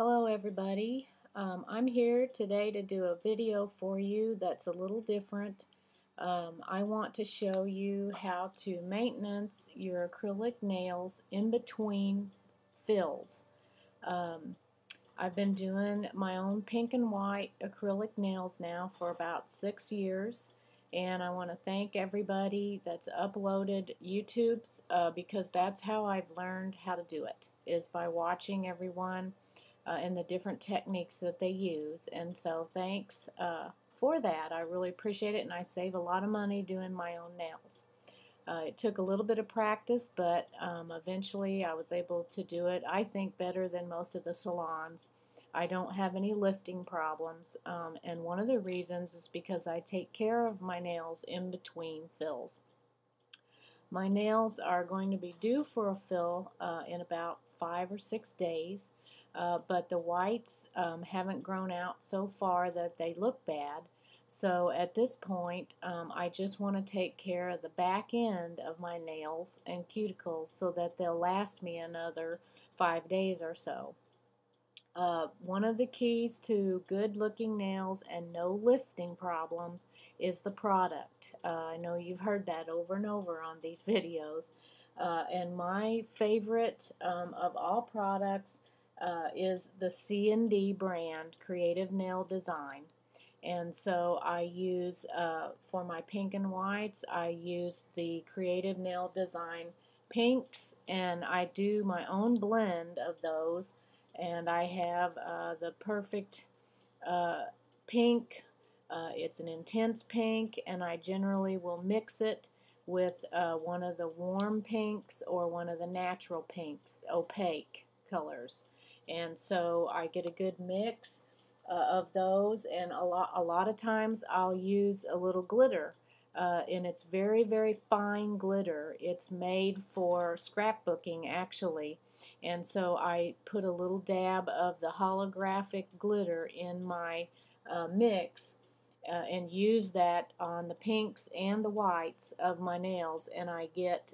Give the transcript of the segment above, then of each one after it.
Hello everybody. I'm here today to do a video for you that's a little different. I want to show you how to maintenance your acrylic nails in between fills. Um, I've been doing my own pink and white acrylic nails now for about 6 years, and I want to thank everybody that's uploaded YouTube's because that's how I've learned how to do it, is by watching everyone and the different techniques that they use. And so thanks for that. I really appreciate it, and I save a lot of money doing my own nails. It took a little bit of practice, but eventually I was able to do it, I think, better than most of the salons. I don't have any lifting problems, and one of the reasons is because I take care of my nails in between fills. My nails are going to be due for a fill in about 5 or 6 days, but the whites haven't grown out so far that they look bad. So at this point, I just want to take care of the back end of my nails and cuticles so that they'll last me another 5 days or so. One of the keys to good looking nails and no lifting problems is the product. I know you've heard that over and over on these videos. And my favorite of all products is the C&D brand, Creative Nail Design. And so I use, for my pink and whites, I use the Creative Nail Design pinks, and I do my own blend of those. And I have the perfect pink. It's an intense pink, and I generally will mix it with one of the warm pinks or one of the natural pinks, opaque colors. And so I get a good mix of those, and a lot of times I'll use a little glitter, and it's very, very fine glitter. It's made for scrapbooking, actually, and so I put a little dab of the holographic glitter in my mix and use that on the pinks and the whites of my nails, and I get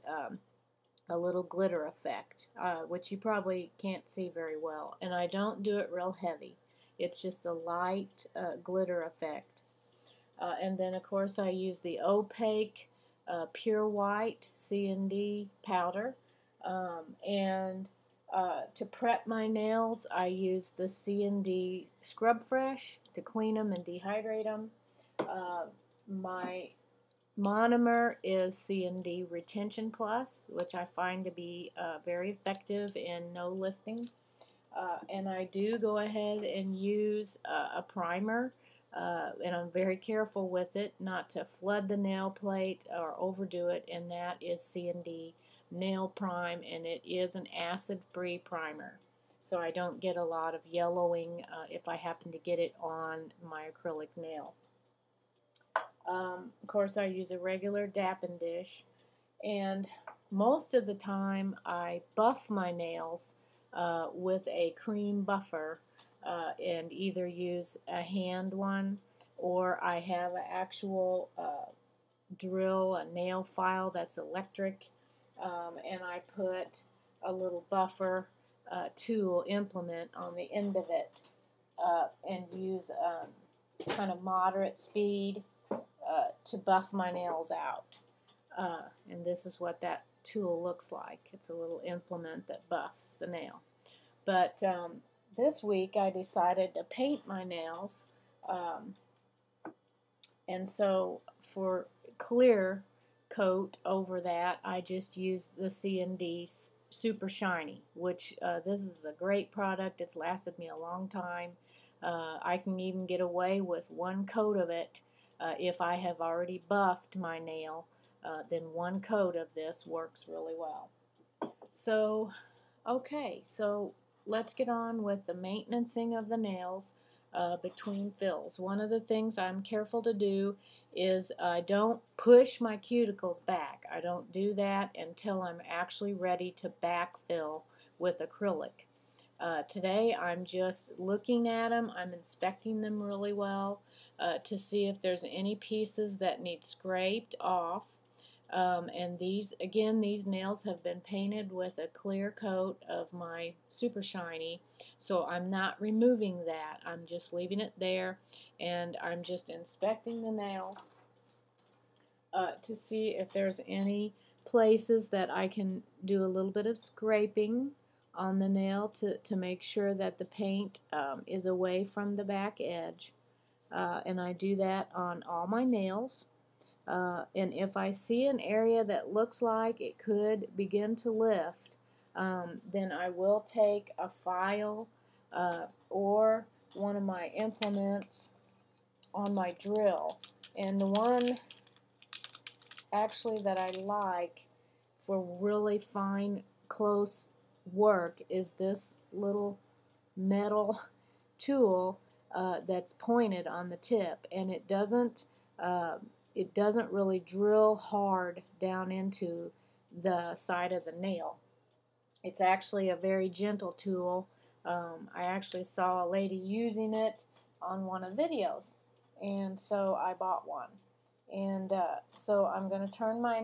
a little glitter effect, which you probably can't see very well. And I don't do it real heavy. It's just a light glitter effect. And then, of course, I use the opaque pure white C&D powder. And to prep my nails, I use the C&D Scrub Fresh to clean them and dehydrate them. My monomer is C&D Retention Plus, which I find to be very effective in no lifting. And I do go ahead and use a primer, and I'm very careful with it not to flood the nail plate or overdo it, and that is C&D Nail Prime, and it is an acid-free primer, so I don't get a lot of yellowing if I happen to get it on my acrylic nail. Of course, I use a regular dapping dish, and most of the time I buff my nails with a cream buffer, and either use a hand one, or I have an actual drill, a nail file that's electric, and I put a little buffer tool implement on the end of it, and use kind of moderate speed to buff my nails out. And this is what that tool looks like. It's a little implement that buffs the nail. But this week I decided to paint my nails, and so for clear coat over that, I just used the C&D Super Shiny, which this is a great product. It's lasted me a long time. I can even get away with one coat of it if I have already buffed my nail. Then one coat of this works really well. So, okay, so let's get on with the maintenancing of the nails between fills. One of the things I'm careful to do is I don't push my cuticles back. I don't do that until I'm actually ready to backfill with acrylic. Today I'm just looking at them. I'm inspecting them really well to see if there's any pieces that need scraped off. And these nails have been painted with a clear coat of my super shiny, so I'm not removing that. I'm just leaving it there, and I'm just inspecting the nails to see if there's any places that I can do a little bit of scraping on the nail to make sure that the paint is away from the back edge. And I do that on all my nails. And if I see an area that looks like it could begin to lift, then I will take a file or one of my implements on my drill. And the one actually that I like for really fine, close work is this little metal tool that's pointed on the tip, and it doesn't really drill hard down into the side of the nail. It's actually a very gentle tool. I actually saw a lady using it on one of the videos, and so I bought one. And so I'm going to turn my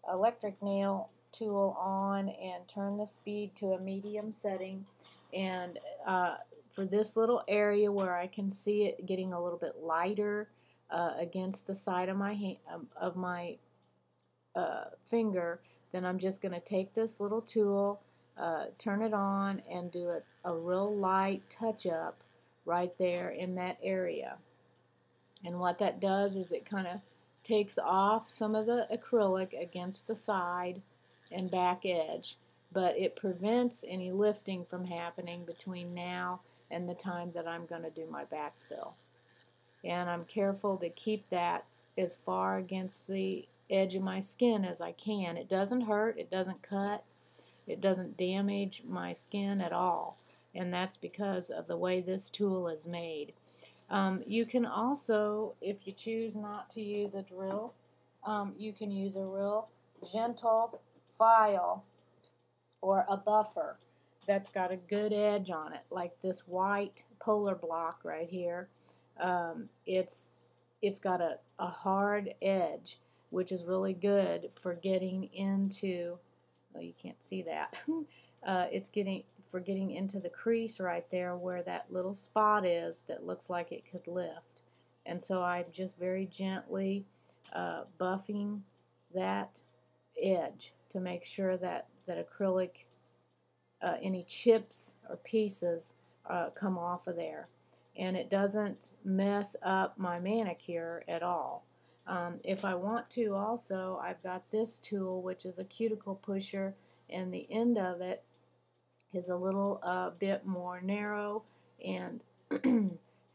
electric nail tool on and turn the speed to a medium setting. And for this little area where I can see it getting a little bit lighter against the side of my finger, then I'm just going to take this little tool, turn it on, and do a real light touch-up right there in that area. And what that does is it kind of takes off some of the acrylic against the side and back edge, but it prevents any lifting from happening between now and the time that I'm going to do my backfill. And I'm careful to keep that as far against the edge of my skin as I can. It doesn't hurt, it doesn't cut, it doesn't damage my skin at all, and that's because of the way this tool is made. You can also, if you choose not to use a drill, you can use a real gentle file or a buffer that's got a good edge on it, like this white polar block right here. It's got a hard edge, which is really good for getting into, well, you can't see that. It's for getting into the crease right there where that little spot is that looks like it could lift. And so I'm just very gently buffing that edge to make sure that acrylic, any chips or pieces come off of there. And it doesn't mess up my manicure at all. If I want to also, I've got this tool, which is a cuticle pusher, and the end of it is a little bit more narrow and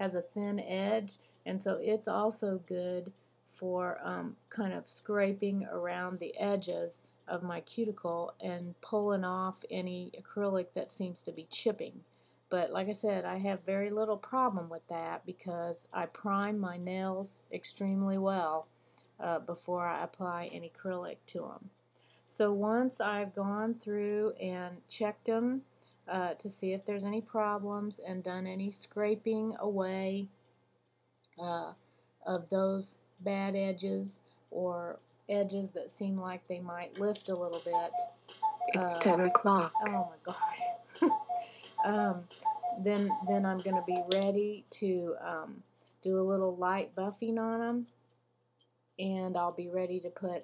has a thin edge, and so it's also good for kind of scraping around the edges of my cuticle and pulling off any acrylic that seems to be chipping. But like I said, I have very little problem with that because I prime my nails extremely well before I apply any acrylic to them. So once I've gone through and checked them to see if there's any problems and done any scraping away of those bad edges or edges that seem like they might lift a little bit. It's 10 o'clock. Oh my gosh. Then I'm going to be ready to do a little light buffing on them, and I'll be ready to put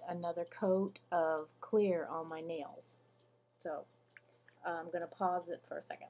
another coat of clear on my nails. So I'm going to pause it for a second.